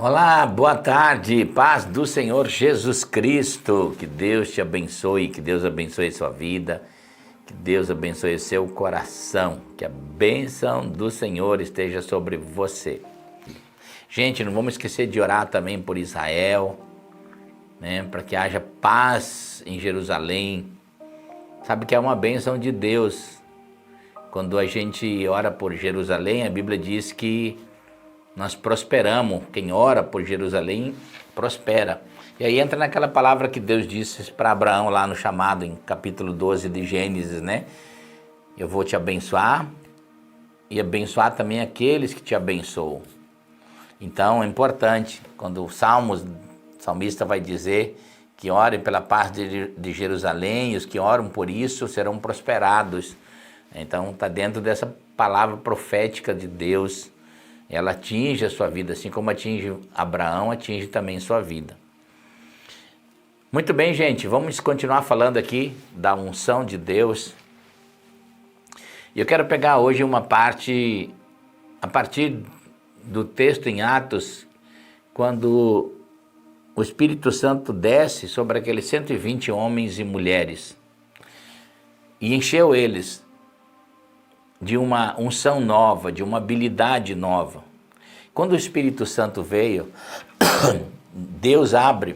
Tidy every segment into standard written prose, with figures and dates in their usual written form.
Olá, boa tarde, paz do Senhor Jesus Cristo, que Deus te abençoe, que Deus abençoe sua vida, que Deus abençoe seu coração, que a bênção do Senhor esteja sobre você. Gente, não vamos esquecer de orar também por Israel, né, para que haja paz em Jerusalém. Sabe que é uma bênção de Deus. Quando a gente ora por Jerusalém, a Bíblia diz que nós prosperamos. Quem ora por Jerusalém, prospera. E aí entra naquela palavra que Deus disse para Abraão lá no chamado, em capítulo 12 de Gênesis, né? Eu vou te abençoar e abençoar também aqueles que te abençoam. Então é importante, quando o salmista vai dizer que ore pela paz de Jerusalém, e os que oram por isso serão prosperados. Então está dentro dessa palavra profética de Deus. Ela atinge a sua vida, assim como atinge Abraão, atinge também sua vida. Muito bem, gente, vamos continuar falando aqui da unção de Deus. E eu quero pegar hoje uma parte, a partir do texto em Atos, quando o Espírito Santo desce sobre aqueles 120 homens e mulheres e encheu eles de uma unção nova, de uma habilidade nova. Quando o Espírito Santo veio, Deus abre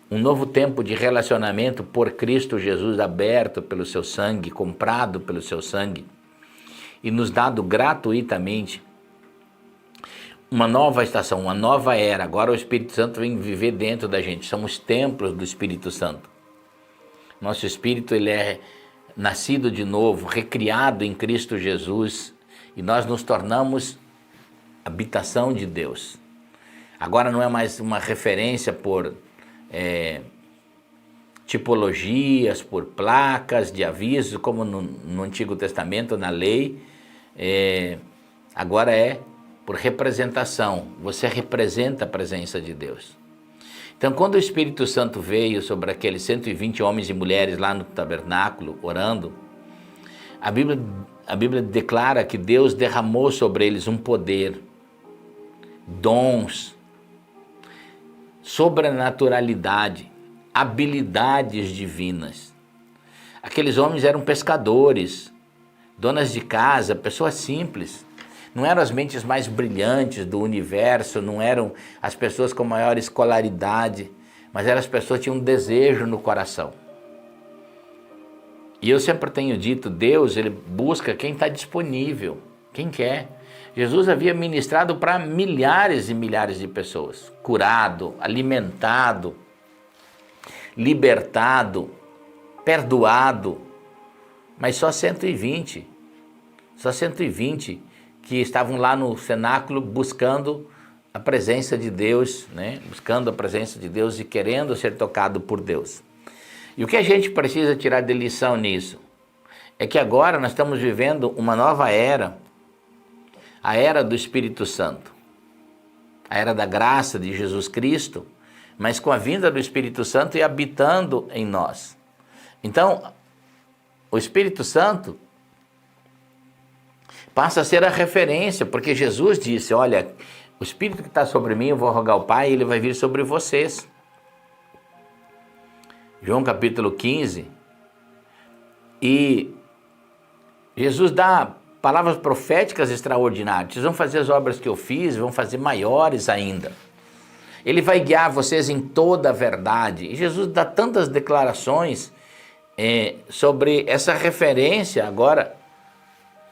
um novo tempo de relacionamento por Cristo Jesus, aberto pelo seu sangue, comprado pelo seu sangue, e nos dado gratuitamente uma nova estação, uma nova era. Agora o Espírito Santo vem viver dentro da gente, somos templos do Espírito Santo. Nosso espírito, ele é nascido de novo, recriado em Cristo Jesus, e nós nos tornamos habitação de Deus. Agora não é mais uma referência por tipologias, por placas de aviso, como no Antigo Testamento, na lei. Agora é por representação. Você representa a presença de Deus. Então, quando o Espírito Santo veio sobre aqueles 120 homens e mulheres lá no tabernáculo, orando, a Bíblia declara que Deus derramou sobre eles um poder, dons, sobrenaturalidade, habilidades divinas. Aqueles homens eram pescadores, donas de casa, pessoas simples. Não eram as mentes mais brilhantes do universo, não eram as pessoas com maior escolaridade, mas eram as pessoas que tinham um desejo no coração. E eu sempre tenho dito, Deus, ele busca quem está disponível, quem quer. Jesus havia ministrado para milhares e milhares de pessoas, curado, alimentado, libertado, perdoado, mas só 120 que estavam lá no cenáculo buscando a presença de Deus, né? Buscando a presença de Deus e querendo ser tocado por Deus. E o que a gente precisa tirar de lição nisso? É que agora nós estamos vivendo uma nova era, a era do Espírito Santo, a era da graça de Jesus Cristo, mas com a vinda do Espírito Santo e habitando em nós. Então, o Espírito Santo passa a ser a referência, porque Jesus disse, olha, o Espírito que está sobre mim, eu vou rogar ao Pai, e ele vai vir sobre vocês. João capítulo 15, e Jesus dá palavras proféticas extraordinárias. Vocês vão fazer as obras que eu fiz, vão fazer maiores ainda. Ele vai guiar vocês em toda a verdade. E Jesus dá tantas declarações sobre essa referência agora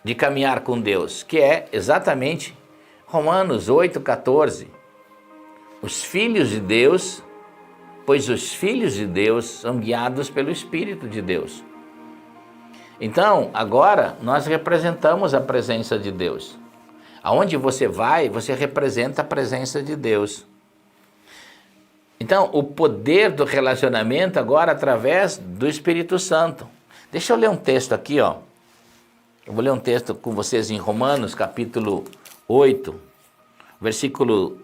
de caminhar com Deus, que é exatamente Romanos 8,14. Os filhos de Deus, pois os filhos de Deus são guiados pelo Espírito de Deus. Então, agora nós representamos a presença de Deus. Aonde você vai, você representa a presença de Deus. Então, o poder do relacionamento agora através do Espírito Santo. Deixa eu ler um texto aqui, ó. Eu vou ler um texto com vocês em Romanos, capítulo 8, versículo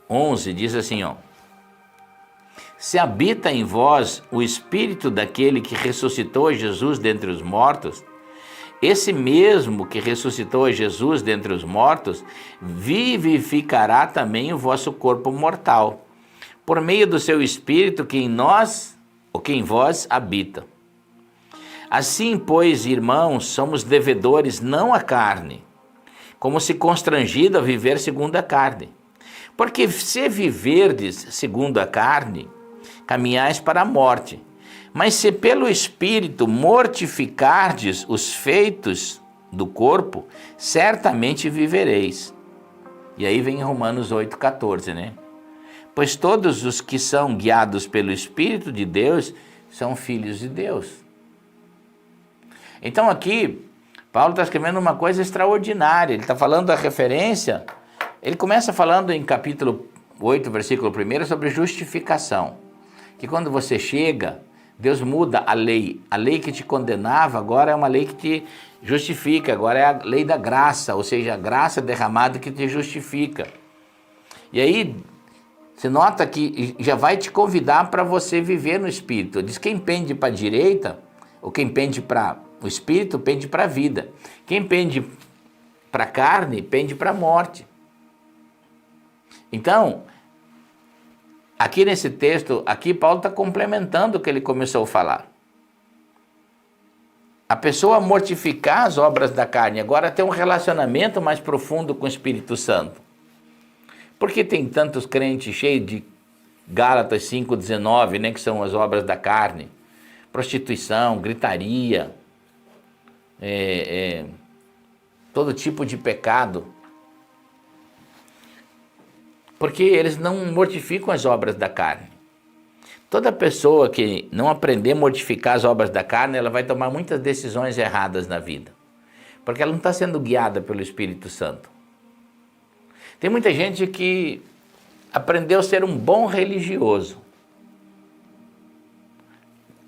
11, diz assim, ó. Se habita em vós o Espírito daquele que ressuscitou Jesus dentre os mortos, esse mesmo que ressuscitou Jesus dentre os mortos, vivificará também o vosso corpo mortal, por meio do seu Espírito que em nós, ou que em vós habita. Assim, pois, irmãos, somos devedores não à carne, como se constrangido a viver segundo a carne. Porque se viverdes segundo a carne, caminhais para a morte. Mas se pelo Espírito mortificardes os feitos do corpo, certamente vivereis. E aí vem Romanos 8,14, né? Pois todos os que são guiados pelo Espírito de Deus são filhos de Deus. Então aqui, Paulo está escrevendo uma coisa extraordinária. Ele está falando da referência. Ele começa falando em capítulo 8, versículo 1, sobre justificação. Que quando você chega, Deus muda a lei. A lei que te condenava agora é uma lei que te justifica. Agora é a lei da graça, ou seja, a graça derramada que te justifica. E aí, você nota que já vai te convidar para você viver no Espírito. Diz quem pende para a direita, ou quem pende para o Espírito, pende para a vida. Quem pende para a carne, pende para a morte. Então, aqui nesse texto, aqui Paulo está complementando o que ele começou a falar. A pessoa mortificar as obras da carne, agora tem um relacionamento mais profundo com o Espírito Santo. Por que tem tantos crentes cheios de Gálatas 5,19, né, que são as obras da carne? Prostituição, gritaria, todo tipo de pecado. Porque eles não mortificam as obras da carne. Toda pessoa que não aprender a mortificar as obras da carne, ela vai tomar muitas decisões erradas na vida. Porque ela não está sendo guiada pelo Espírito Santo. Tem muita gente que aprendeu a ser um bom religioso.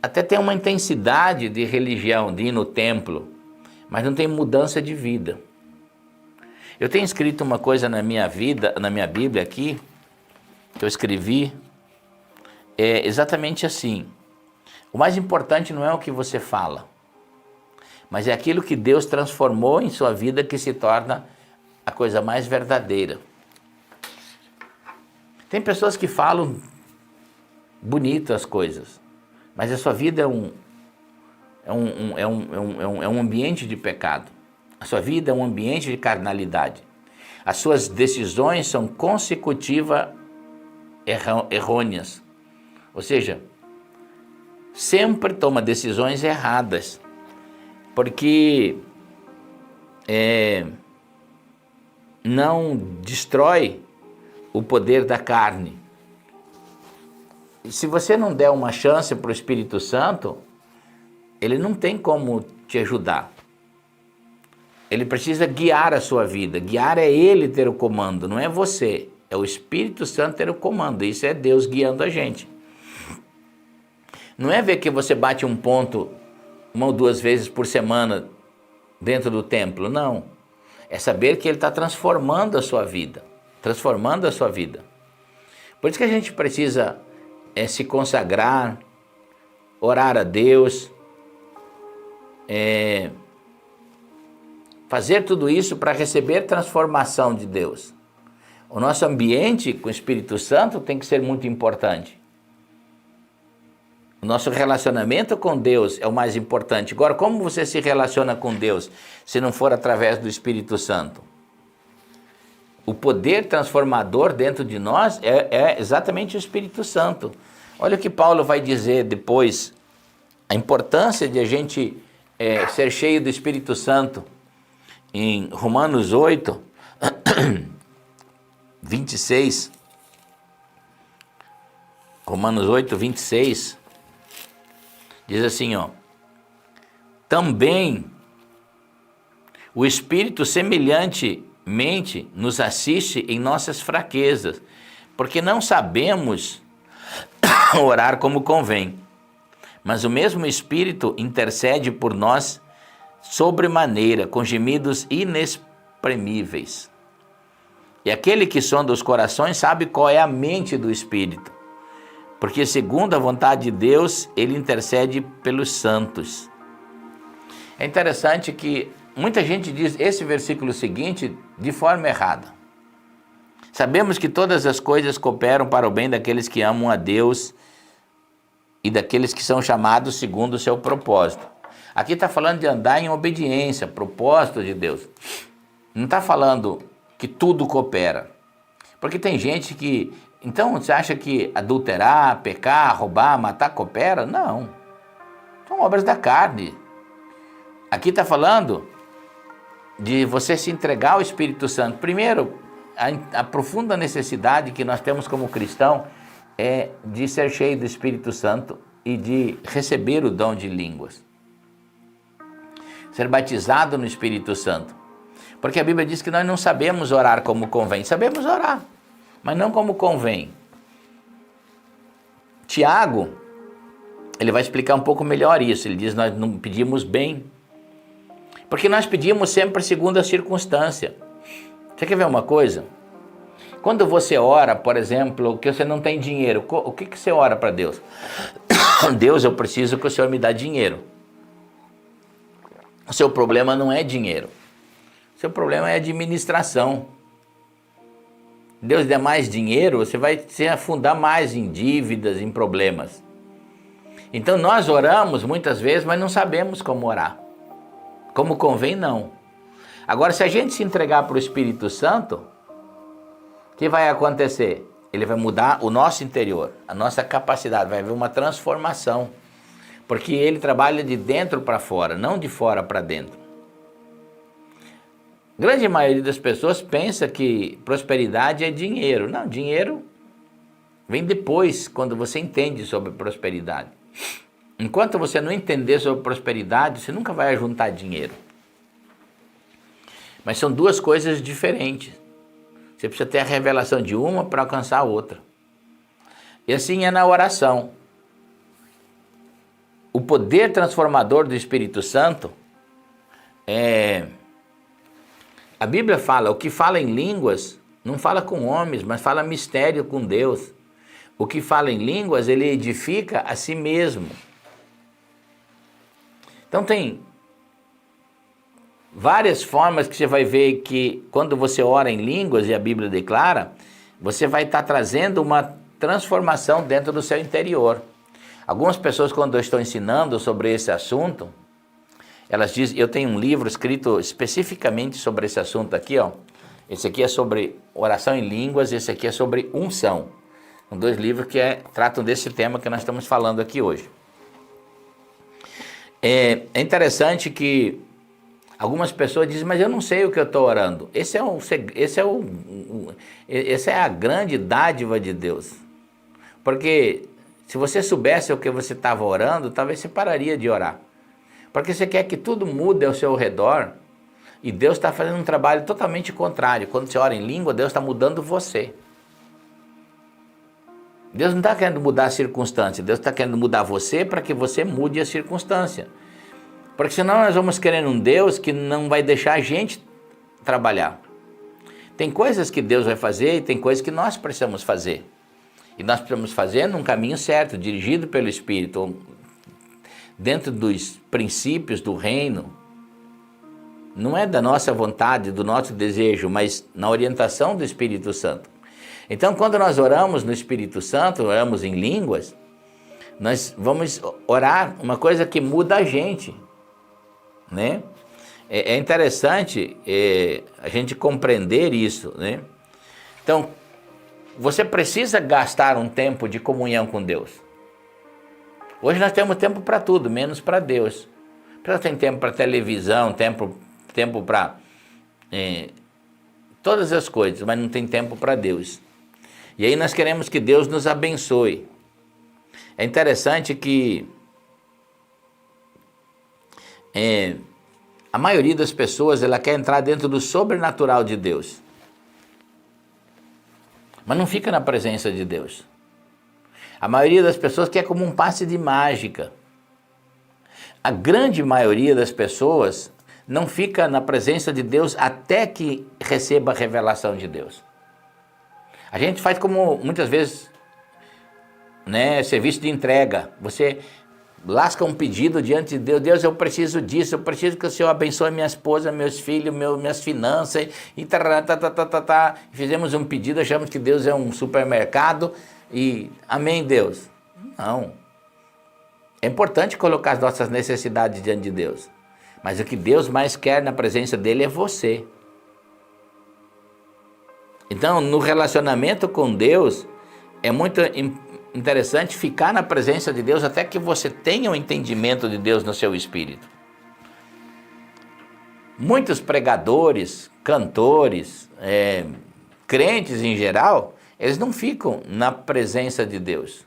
Até tem uma intensidade de religião, de ir no templo, mas não tem mudança de vida. Eu tenho escrito uma coisa na minha vida, na minha Bíblia aqui, que eu escrevi, é exatamente assim. O mais importante não é o que você fala, mas é aquilo que Deus transformou em sua vida que se torna a coisa mais verdadeira. Tem pessoas que falam bonito as coisas, mas a sua vida é um ambiente de pecado. A sua vida é um ambiente de carnalidade. As suas decisões são consecutivas errôneas. Ou seja, sempre toma decisões erradas. Porque não destrói o poder da carne. E se você não der uma chance para o Espírito Santo, ele não tem como te ajudar. Ele precisa guiar a sua vida. Guiar é ele ter o comando, não é você. É o Espírito Santo ter o comando. Isso é Deus guiando a gente. Não é ver que você bate um ponto 1 ou 2 vezes por semana dentro do templo, não. É saber que ele está transformando a sua vida. Transformando a sua vida. Por isso que a gente precisa se consagrar, orar a Deus, fazer tudo isso para receber transformação de Deus. O nosso ambiente com o Espírito Santo tem que ser muito importante. O nosso relacionamento com Deus é o mais importante. Agora, como você se relaciona com Deus se não for através do Espírito Santo? O poder transformador dentro de nós é exatamente o Espírito Santo. Olha o que Paulo vai dizer depois, a importância de a gente ser cheio do Espírito Santo. Em Romanos 8, 26, Romanos 8, 26, diz assim, ó, também o Espírito semelhantemente nos assiste em nossas fraquezas, porque não sabemos orar como convém, mas o mesmo Espírito intercede por nós sobremaneira, com gemidos inexprimíveis. E aquele que sonda os corações sabe qual é a mente do Espírito, porque segundo a vontade de Deus, ele intercede pelos santos. É interessante que muita gente diz esse versículo seguinte de forma errada. Sabemos que todas as coisas cooperam para o bem daqueles que amam a Deus e daqueles que são chamados segundo o seu propósito. Aqui está falando de andar em obediência, propósito de Deus. Não está falando que tudo coopera. Porque tem gente que... Então, você acha que adulterar, pecar, roubar, matar coopera? Não. São obras da carne. Aqui está falando de você se entregar ao Espírito Santo. Primeiro, a profunda necessidade que nós temos como cristão é de ser cheio do Espírito Santo e de receber o dom de línguas. Ser batizado no Espírito Santo. Porque a Bíblia diz que nós não sabemos orar como convém. Sabemos orar, mas não como convém. Tiago, ele vai explicar um pouco melhor isso. Ele diz, nós não pedimos bem, porque nós pedimos sempre segundo a circunstância. Você quer ver uma coisa? Quando você ora, por exemplo, que você não tem dinheiro, o que você ora para Deus? Deus, eu preciso que o Senhor me dê dinheiro. O seu problema não é dinheiro. O seu problema é administração. Deus der mais dinheiro, você vai se afundar mais em dívidas, em problemas. Então nós oramos muitas vezes, mas não sabemos como orar. Como convém, não. Agora, se a gente se entregar para o Espírito Santo, o que vai acontecer? Ele vai mudar o nosso interior, a nossa capacidade, vai haver uma transformação. Porque ele trabalha de dentro para fora, não de fora para dentro. A grande maioria das pessoas pensa que prosperidade é dinheiro. Não, dinheiro vem depois, quando você entende sobre prosperidade. Enquanto você não entender sobre prosperidade, você nunca vai juntar dinheiro. Mas são duas coisas diferentes. Você precisa ter a revelação de uma para alcançar a outra. E assim é na oração. O poder transformador do Espírito Santo a Bíblia fala, o que fala em línguas, não fala com homens, mas fala mistério com Deus. O que fala em línguas, ele edifica a si mesmo. Então tem várias formas que você vai ver que quando você ora em línguas, e a Bíblia declara, você vai estar trazendo uma transformação dentro do seu interior. Algumas pessoas, quando eu estou ensinando sobre esse assunto, elas dizem, eu tenho um livro escrito especificamente sobre esse assunto aqui, ó. Esse aqui é sobre oração em línguas, esse aqui é sobre unção. São dois livros que tratam desse tema que nós estamos falando aqui hoje. É interessante que algumas pessoas dizem, mas eu não sei o que eu estou orando. Essa é a grande dádiva de Deus. Porque se você soubesse o que você estava orando, talvez você pararia de orar. Porque você quer que tudo mude ao seu redor e Deus está fazendo um trabalho totalmente contrário. Quando você ora em língua, Deus está mudando você. Deus não está querendo mudar a circunstância, Deus está querendo mudar você para que você mude a circunstância. Porque senão nós vamos querer um Deus que não vai deixar a gente trabalhar. Tem coisas que Deus vai fazer e tem coisas que nós precisamos fazer. E nós precisamos fazer num caminho certo, dirigido pelo Espírito, dentro dos princípios do reino. Não é da nossa vontade, do nosso desejo, mas na orientação do Espírito Santo. Então, quando nós oramos no Espírito Santo, oramos em línguas, nós vamos orar uma coisa que muda a gente, né? É interessante a gente compreender isso, né? Então, você precisa gastar um tempo de comunhão com Deus. Hoje nós temos tempo para tudo, menos para Deus. Nós temos tempo para televisão, tempo para todas as coisas, mas não tem tempo para Deus. E aí nós queremos que Deus nos abençoe. É interessante que a maioria das pessoas ela quer entrar dentro do sobrenatural de Deus, mas não fica na presença de Deus. A maioria das pessoas quer como um passe de mágica. A grande maioria das pessoas não fica na presença de Deus até que receba a revelação de Deus. A gente faz como, muitas vezes, né, serviço de entrega. Você lasca um pedido diante de Deus. Deus, eu preciso disso, eu preciso que o Senhor abençoe minha esposa, meus filhos, minhas finanças, e fizemos um pedido, achamos que Deus é um supermercado, e amém, Deus. Não. É importante colocar as nossas necessidades diante de Deus, mas o que Deus mais quer na presença dele é você. Então, no relacionamento com Deus, é muito interessante ficar na presença de Deus até que você tenha o entendimento de Deus no seu espírito. Muitos pregadores, cantores, crentes em geral, eles não ficam na presença de Deus.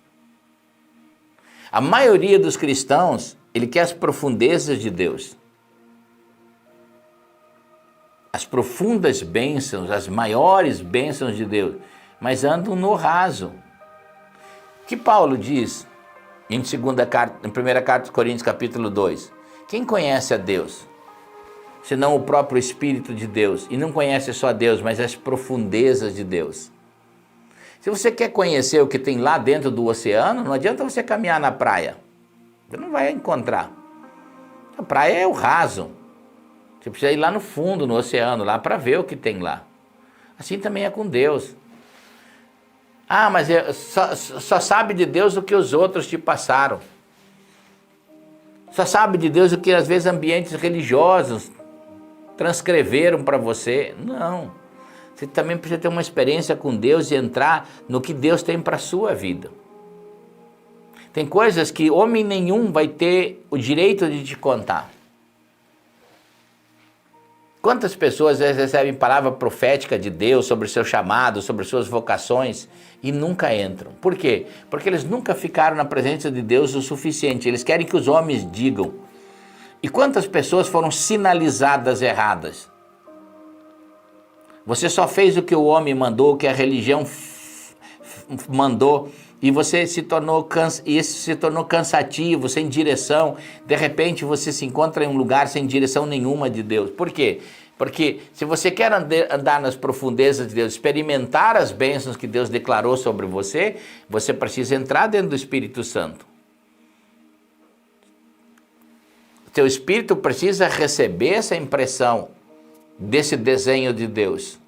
A maioria dos cristãos, ele quer as profundezas de Deus. As profundas bênçãos, as maiores bênçãos de Deus, mas andam no raso. O que Paulo diz em 1 carta aos Coríntios, capítulo 2? Quem conhece a Deus, senão o próprio Espírito de Deus? E não conhece só Deus, mas as profundezas de Deus. Se você quer conhecer o que tem lá dentro do oceano, não adianta você caminhar na praia. Você não vai encontrar. A praia é o raso. Você precisa ir lá no fundo, no oceano, lá para ver o que tem lá. Assim também é com Deus. Ah, mas só sabe de Deus o que os outros te passaram. Só sabe de Deus o que às vezes ambientes religiosos transcreveram para você. Não. Você também precisa ter uma experiência com Deus e entrar no que Deus tem para a sua vida. Tem coisas que homem nenhum vai ter o direito de te contar. Quantas pessoas recebem palavra profética de Deus sobre o seu chamado, sobre suas vocações e nunca entram? Por quê? Porque eles nunca ficaram na presença de Deus o suficiente. Eles querem que os homens digam. E quantas pessoas foram sinalizadas erradas? Você só fez o que o homem mandou, o que a religião mandou, e você se tornou cansativo, sem direção. De repente você se encontra em um lugar sem direção nenhuma de Deus. Por quê? Porque se você quer andar nas profundezas de Deus, experimentar as bênçãos que Deus declarou sobre você, você precisa entrar dentro do Espírito Santo. Teu espírito precisa receber essa impressão desse desenho de Deus.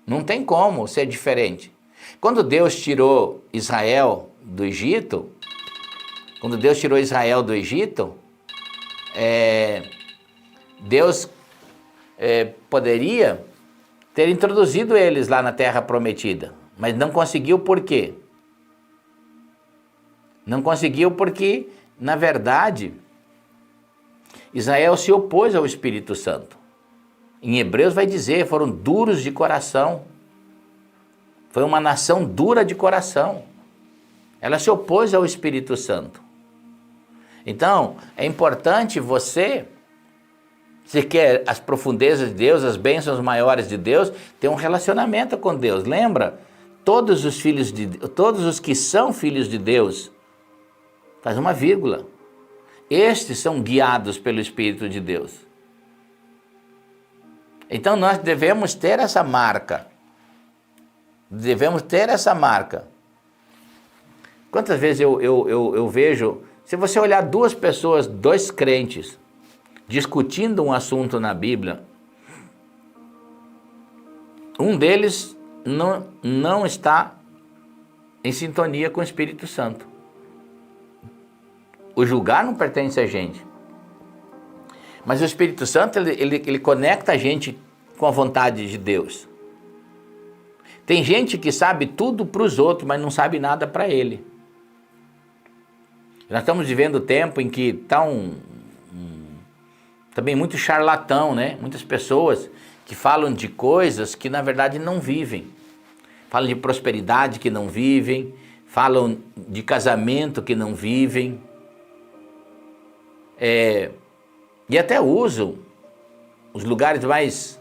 Não tem como ser diferente. Quando Deus tirou Israel do Egito, Deus poderia ter introduzido eles lá na Terra Prometida, mas não conseguiu. Por quê? Não conseguiu porque, na verdade, Israel se opôs ao Espírito Santo. Em Hebreus vai dizer, foram duros de coração. Foi uma nação dura de coração. Ela se opôs ao Espírito Santo. Então, é importante você, se quer as profundezas de Deus, as bênçãos maiores de Deus, ter um relacionamento com Deus. Lembra? Todos os que são filhos de Deus, faz uma vírgula. Estes são guiados pelo Espírito de Deus. Então nós devemos ter essa marca. Quantas vezes eu vejo, se você olhar duas pessoas, dois crentes, discutindo um assunto na Bíblia, um deles não está em sintonia com o Espírito Santo. O julgar não pertence a gente. Mas o Espírito Santo, ele conecta a gente com a vontade de Deus. Tem gente que sabe tudo para os outros, mas não sabe nada para ele. Nós estamos vivendo um tempo em que está também muito charlatão, né? Muitas pessoas que falam de coisas que na verdade não vivem. Falam de prosperidade que não vivem, falam de casamento que não vivem. E até usam os lugares mais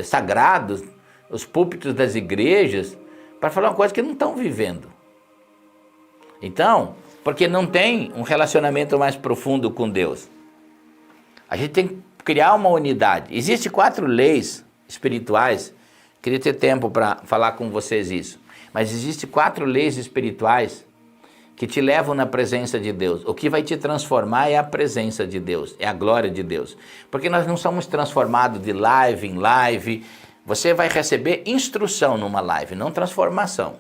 sagrados, os púlpitos das igrejas, para falar uma coisa que não estão vivendo. Então, porque não tem um relacionamento mais profundo com Deus. A gente tem que criar uma unidade. Existem 4 leis espirituais, queria ter tempo para falar com vocês isso, mas existem 4 leis espirituais que te levam na presença de Deus. O que vai te transformar é a presença de Deus, é a glória de Deus. Porque nós não somos transformados de live em live. Você vai receber instrução numa live, não transformação.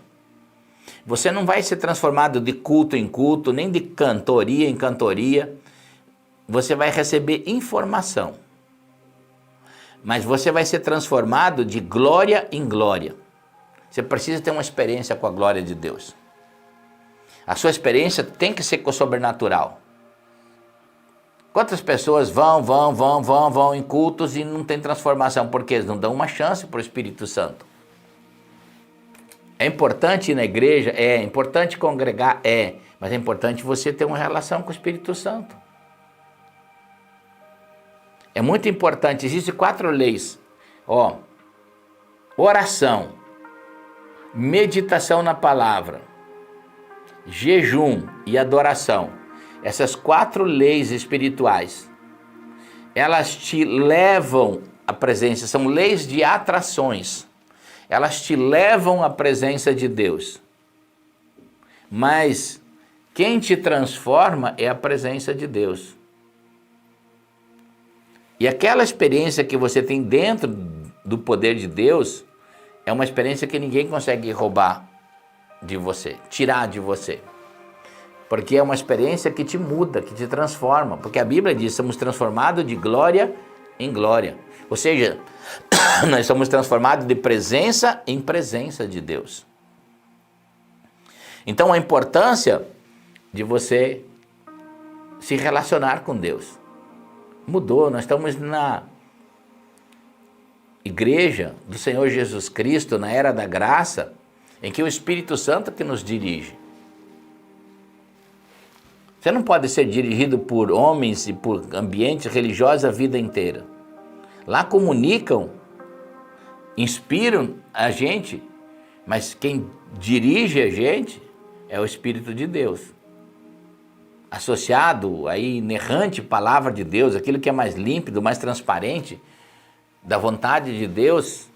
Você não vai ser transformado de culto em culto, nem de cantoria em cantoria. Você vai receber informação. Mas você vai ser transformado de glória em glória. Você precisa ter uma experiência com a glória de Deus. A sua experiência tem que ser com o sobrenatural. Quantas pessoas vão em cultos e não tem transformação? Porque eles não dão uma chance para o Espírito Santo. É importante ir na igreja? É importante congregar? É. Mas é importante você ter uma relação com o Espírito Santo. É muito importante. Existem 4 leis. Oração, meditação na palavra, jejum e adoração. Essas 4 leis espirituais, elas te levam à presença, são leis de atrações. Elas te levam à presença de Deus. Mas quem te transforma é a presença de Deus. E aquela experiência que você tem dentro do poder de Deus é uma experiência que ninguém consegue roubar de você, tirar de você. Porque é uma experiência que te muda, que te transforma. Porque a Bíblia diz, somos transformados de glória em glória. Ou seja, nós somos transformados de presença em presença de Deus. Então a importância de você se relacionar com Deus mudou. Nós estamos na igreja do Senhor Jesus Cristo, na era da graça, em que o Espírito Santo que nos dirige. Você não pode ser dirigido por homens e por ambientes religiosos a vida inteira. Lá comunicam, inspiram a gente, mas quem dirige a gente é o Espírito de Deus. Associado à inerrante palavra de Deus, aquilo que é mais límpido, mais transparente, da vontade de Deus,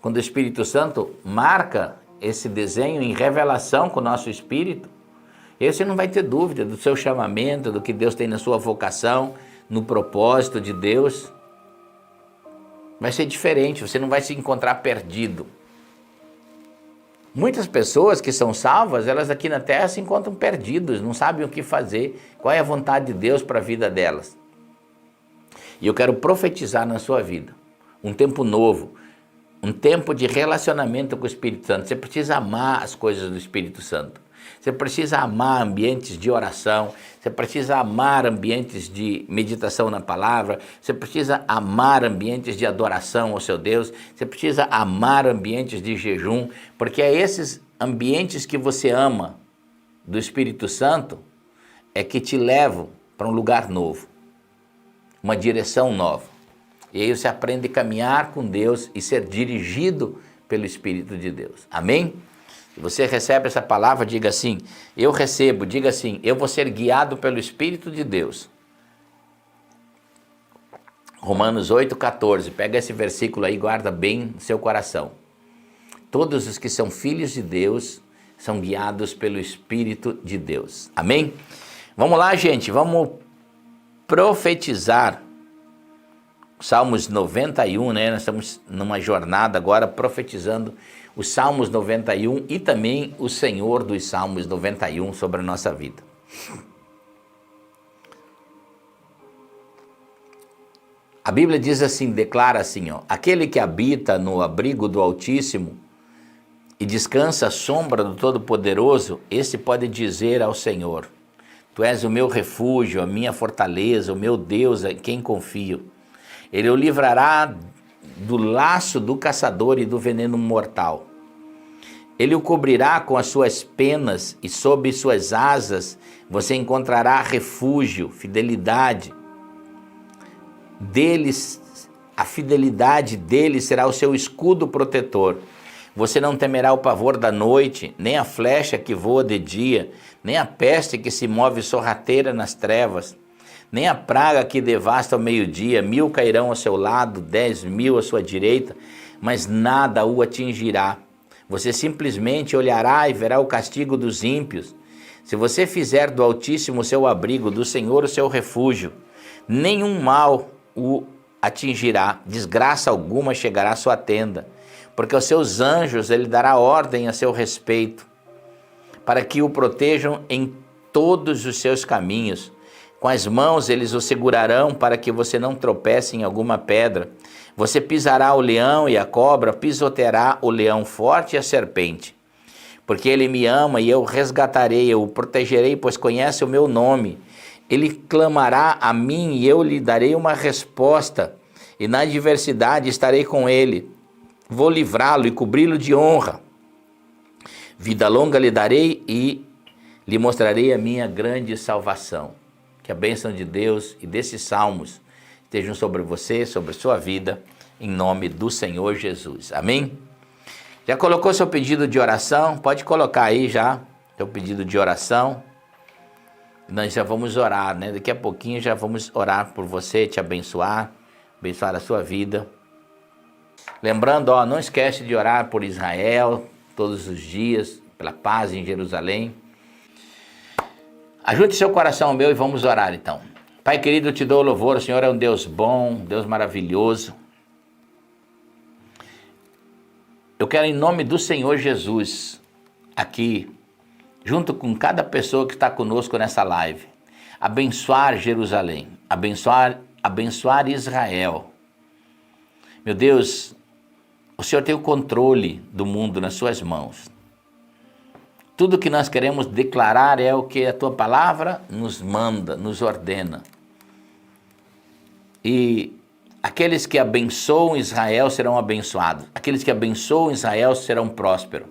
quando o Espírito Santo marca esse desenho em revelação com o nosso espírito, você não vai ter dúvida do seu chamamento, do que Deus tem na sua vocação, no propósito de Deus. Vai ser diferente, você não vai se encontrar perdido. Muitas pessoas que são salvas, elas aqui na terra se encontram perdidas, não sabem o que fazer, qual é a vontade de Deus para a vida delas. E eu quero profetizar na sua vida um tempo novo, um tempo de relacionamento com o Espírito Santo. Você precisa amar as coisas do Espírito Santo. Você precisa amar ambientes de oração, você precisa amar ambientes de meditação na palavra, você precisa amar ambientes de adoração ao seu Deus, você precisa amar ambientes de jejum, porque é esses ambientes que você ama do Espírito Santo é que te levam para um lugar novo, uma direção nova. E aí você aprende a caminhar com Deus e ser dirigido pelo Espírito de Deus. Amém? Se você recebe essa palavra, diga assim, eu recebo, diga assim, eu vou ser guiado pelo Espírito de Deus. Romanos 8,14, pega esse versículo aí e guarda bem no seu coração. Todos os que são filhos de Deus são guiados pelo Espírito de Deus. Amém? Vamos lá, gente, vamos profetizar. Salmos 91, né? Nós estamos numa jornada agora profetizando os Salmos 91 e também o Senhor dos Salmos 91 sobre a nossa vida. A Bíblia diz assim, declara assim, aquele que habita no abrigo do Altíssimo e descansa à sombra do Todo-Poderoso, esse pode dizer ao Senhor, tu és o meu refúgio, a minha fortaleza, o meu Deus em quem confio. Ele o livrará do laço do caçador e do veneno mortal. Ele o cobrirá com as suas penas e sob suas asas você encontrará refúgio, fidelidade. A fidelidade dele será o seu escudo protetor. Você não temerá o pavor da noite, nem a flecha que voa de dia, nem a peste que se move sorrateira nas trevas, nem a praga que devasta ao meio-dia. 1000 cairão ao seu lado, 10.000 à sua direita, mas nada o atingirá. Você simplesmente olhará e verá o castigo dos ímpios. Se você fizer do Altíssimo o seu abrigo, do Senhor o seu refúgio, nenhum mal o atingirá, desgraça alguma chegará à sua tenda, porque aos seus anjos ele dará ordem a seu respeito, para que o protejam em todos os seus caminhos. Com as mãos eles o segurarão para que você não tropece em alguma pedra. Você pisará o leão e a cobra, pisoteará o leão forte e a serpente. Porque ele me ama e eu o resgatarei, eu o protegerei, pois conhece o meu nome. Ele clamará a mim e eu lhe darei uma resposta, e na adversidade estarei com ele. Vou livrá-lo e cobri-lo de honra. Vida longa lhe darei e lhe mostrarei a minha grande salvação. Que a bênção de Deus e desses salmos estejam sobre você, sobre sua vida, em nome do Senhor Jesus. Amém? Já colocou seu pedido de oração? Pode colocar aí já seu pedido de oração. Nós já vamos orar, né? Daqui a pouquinho já vamos orar por você, te abençoar, abençoar a sua vida. Lembrando, ó, não esquece de orar por Israel todos os dias, pela paz em Jerusalém. Ajude seu coração ao meu e vamos orar então. Pai querido, eu te dou louvor, o Senhor é um Deus bom, Deus maravilhoso. Eu quero em nome do Senhor Jesus, aqui, junto com cada pessoa que está conosco nessa live, abençoar Jerusalém, abençoar Israel. Meu Deus, o Senhor tem o controle do mundo nas suas mãos. Tudo que nós queremos declarar é o que a tua palavra nos manda, nos ordena. E aqueles que abençoam Israel serão abençoados. Aqueles que abençoam Israel serão prósperos.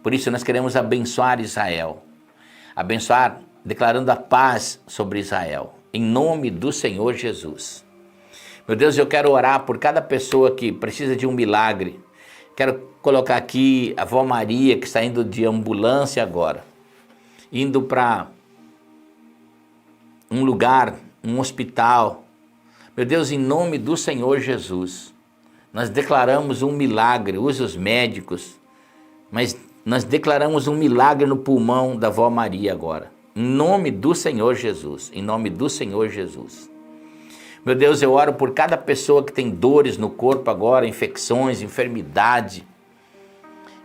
Por isso nós queremos abençoar Israel. Abençoar, declarando a paz sobre Israel. Em nome do Senhor Jesus. Meu Deus, eu quero orar por cada pessoa que precisa de um milagre. Quero colocar aqui a avó Maria, que está indo de ambulância agora. Indo para um lugar, um hospital. Meu Deus, em nome do Senhor Jesus, nós declaramos um milagre, usa os médicos, mas nós declaramos um milagre no pulmão da avó Maria agora. Em nome do Senhor Jesus, em nome do Senhor Jesus. Meu Deus, eu oro por cada pessoa que tem dores no corpo agora, infecções, enfermidade.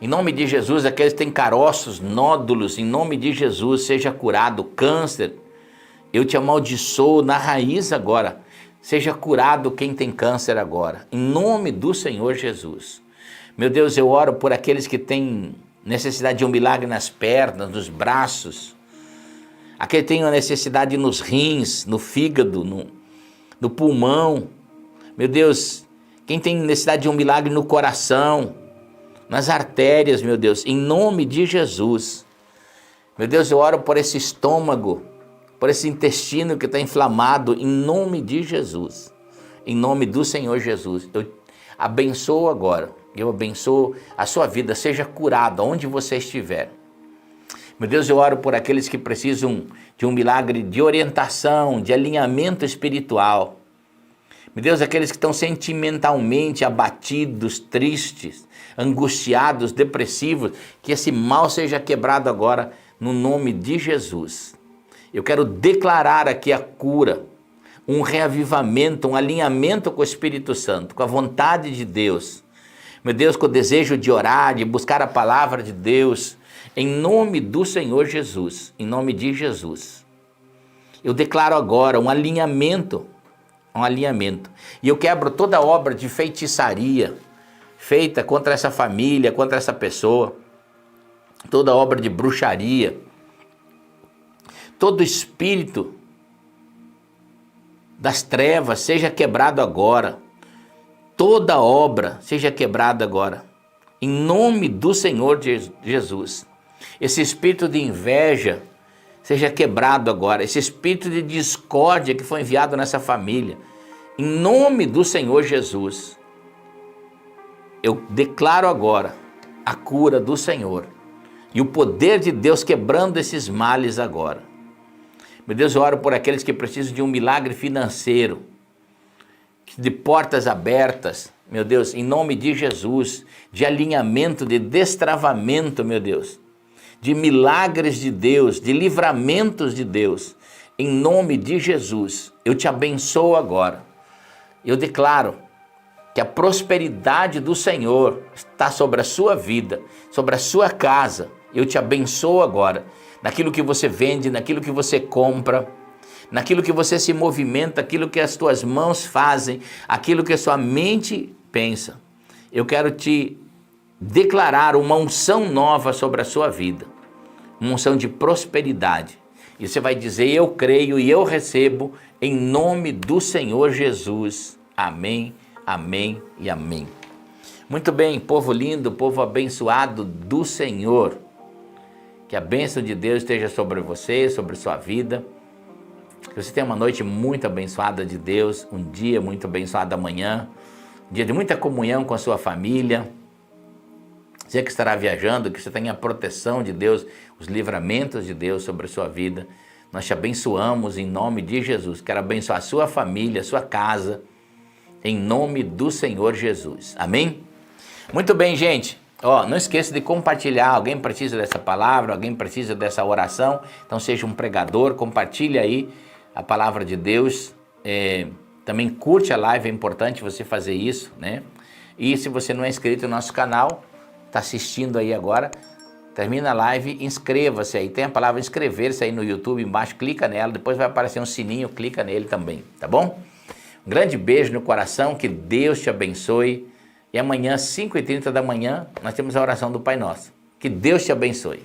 Em nome de Jesus, aqueles que têm caroços, nódulos, em nome de Jesus, seja curado. Câncer, eu te amaldiçoo na raiz agora. Seja curado quem tem câncer agora, em nome do Senhor Jesus. Meu Deus, eu oro por aqueles que têm necessidade de um milagre nas pernas, nos braços. Aqueles que têm uma necessidade nos rins, no fígado, no pulmão. Meu Deus, quem tem necessidade de um milagre no coração, nas artérias, meu Deus, em nome de Jesus. Meu Deus, eu oro por esse estômago, por esse intestino que está inflamado, em nome de Jesus, em nome do Senhor Jesus. Eu abençoo agora, eu abençoo a sua vida, seja curado onde você estiver. Meu Deus, eu oro por aqueles que precisam de um milagre de orientação, de alinhamento espiritual. Meu Deus, aqueles que estão sentimentalmente abatidos, tristes, angustiados, depressivos, que esse mal seja quebrado agora, no nome de Jesus. Eu quero declarar aqui a cura, um reavivamento, um alinhamento com o Espírito Santo, com a vontade de Deus. Meu Deus, com o desejo de orar, de buscar a palavra de Deus, em nome do Senhor Jesus, em nome de Jesus. Eu declaro agora um alinhamento. E eu quebro toda obra de feitiçaria feita contra essa família, contra essa pessoa, toda obra de bruxaria, todo espírito das trevas seja quebrado agora. Toda obra seja quebrada agora. Em nome do Senhor Jesus. Esse espírito de inveja seja quebrado agora. Esse espírito de discórdia que foi enviado nessa família. Em nome do Senhor Jesus. Eu declaro agora a cura do Senhor. E o poder de Deus quebrando esses males agora. Meu Deus, eu oro por aqueles que precisam de um milagre financeiro, de portas abertas, meu Deus, em nome de Jesus, de alinhamento, de destravamento, meu Deus, de milagres de Deus, de livramentos de Deus. Em nome de Jesus, eu te abençoo agora. Eu declaro que a prosperidade do Senhor está sobre a sua vida, sobre a sua casa. Eu te abençoo agora, naquilo que você vende, naquilo que você compra, naquilo que você se movimenta, aquilo que as tuas mãos fazem, aquilo que a sua mente pensa. Eu quero te declarar uma unção nova sobre a sua vida, uma unção de prosperidade. E você vai dizer, eu creio e eu recebo em nome do Senhor Jesus. Amém, amém e amém. Muito bem, povo lindo, povo abençoado do Senhor. Que a bênção de Deus esteja sobre você, sobre sua vida. Que você tenha uma noite muito abençoada de Deus, um dia muito abençoado amanhã, um dia de muita comunhão com a sua família. Você que estará viajando, que você tenha a proteção de Deus, os livramentos de Deus sobre a sua vida. Nós te abençoamos em nome de Jesus. Quero abençoar a sua família, a sua casa, em nome do Senhor Jesus. Amém? Muito bem, gente. Não esqueça de compartilhar. Alguém precisa dessa palavra, alguém precisa dessa oração. Então seja um pregador, compartilhe aí a palavra de Deus. Também curte a live, é importante você fazer isso, né? E se você não é inscrito no nosso canal, está assistindo aí agora, termina a live, inscreva-se aí, tem a palavra inscrever-se aí no YouTube embaixo, clica nela, depois vai aparecer um sininho, clica nele também, tá bom? Um grande beijo no coração, que Deus te abençoe, e amanhã, 5h30 da manhã, nós temos a oração do Pai Nosso. Que Deus te abençoe.